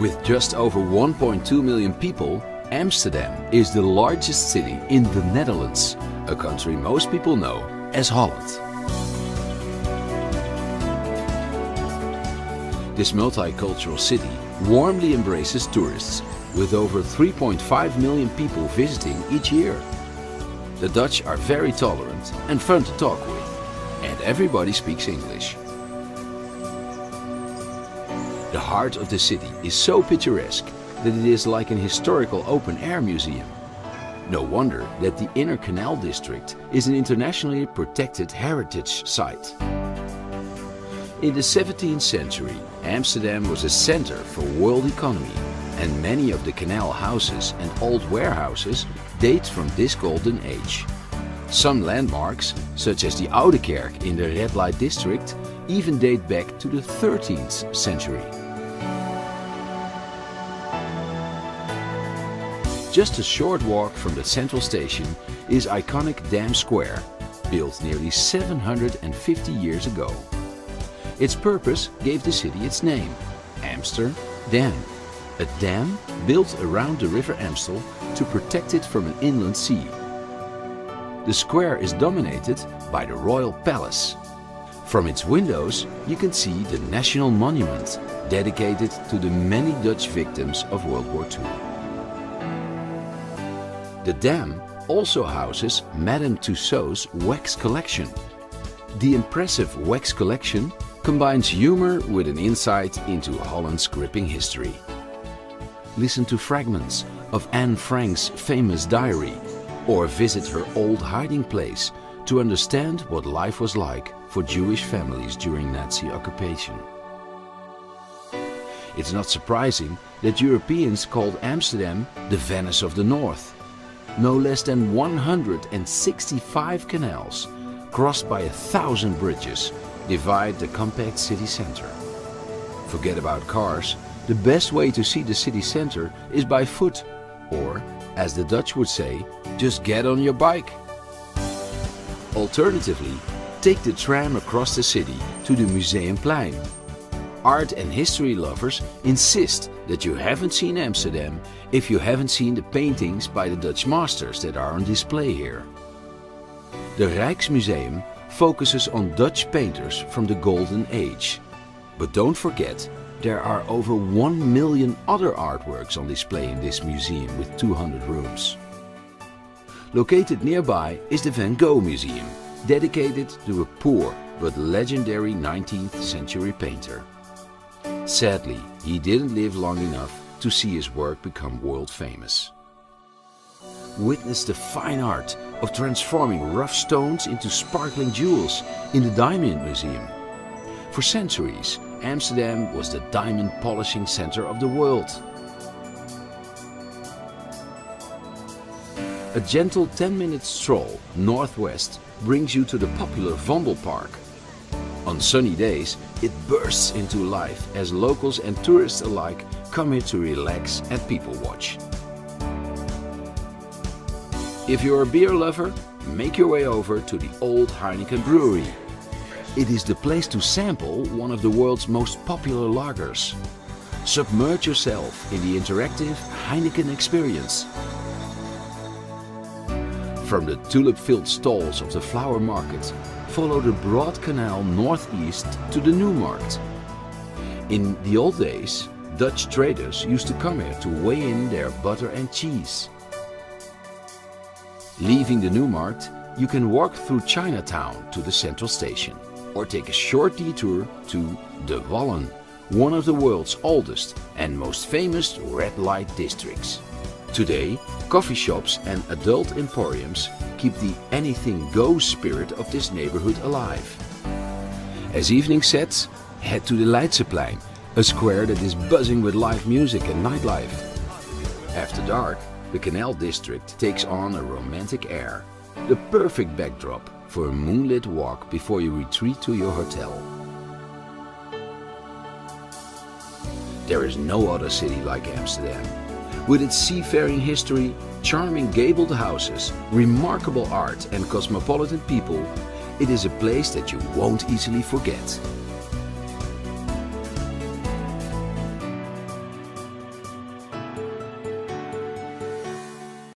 With just over 1.2 million people, Amsterdam is the largest city in the Netherlands, a country most people know as Holland. This multicultural city warmly embraces tourists, with over 3.5 million people visiting each year. The Dutch are very tolerant and fun to talk with, and everybody speaks English. The heart of the city is so picturesque that it is like an historical open-air museum. No wonder that the Inner Canal district is an internationally protected heritage site. In the 17th century, Amsterdam was a center for world economy, and many of the canal houses and old warehouses date from this golden age. Some landmarks, such as the Oude Kerk in the red light district, even date back to the 13th century. Just a short walk from the central station is iconic Dam Square, built nearly 750 years ago. Its purpose gave the city its name, Amsterdam, a dam built around the river Amstel to protect it from an inland sea. The square is dominated by the Royal Palace. From its windows you can see the National Monument, dedicated to the many Dutch victims of World War II. The dam also houses Madame Tussauds wax collection. The impressive wax collection combines humor with an insight into Holland's gripping history. Listen to fragments of Anne Frank's famous diary, or visit her old hiding place to understand what life was like for Jewish families during Nazi occupation. It's not surprising that Europeans called Amsterdam the Venice of the North. No less than 165 canals, crossed by 1,000 bridges, divide the compact city center. Forget about cars, the best way to see the city center is by foot, or, as the Dutch would say, just get on your bike. Alternatively, take the tram across the city to the Museumplein. Art and history lovers insist that you haven't seen Amsterdam if you haven't seen the paintings by the Dutch masters that are on display here. The Rijksmuseum focuses on Dutch painters from the Golden Age. But don't forget, there are over 1 million other artworks on display in this museum with 200 rooms. Located nearby is the Van Gogh Museum, dedicated to a poor but legendary 19th century painter. Sadly, he didn't live long enough to see his work become world famous. Witness the fine art of transforming rough stones into sparkling jewels in the Diamond Museum. For centuries, Amsterdam was the diamond polishing center of the world. A gentle 10-minute stroll northwest brings you to the popular Vondelpark. On sunny days, it bursts into life as locals and tourists alike come here to relax and people watch. If you're a beer lover, make your way over to the Old Heineken Brewery. It is the place to sample one of the world's most popular lagers. Submerge yourself in the interactive Heineken experience. From the tulip-filled stalls of the flower market, follow the broad canal northeast to the New Markt. In the old days, Dutch traders used to come here to weigh in their butter and cheese. Leaving the New Markt, you can walk through Chinatown to the central station, or take a short detour to De Wallen, one of the world's oldest and most famous red light districts. Today, coffee shops and adult emporiums keep the anything goes spirit of this neighborhood alive. As evening sets, head to the Leidseplein, a square that is buzzing with live music and nightlife. After dark, the Canal District takes on a romantic air, the perfect backdrop for a moonlit walk before you retreat to your hotel. There is no other city like Amsterdam. With its seafaring history, charming gabled houses, remarkable art and cosmopolitan people, it is a place that you won't easily forget.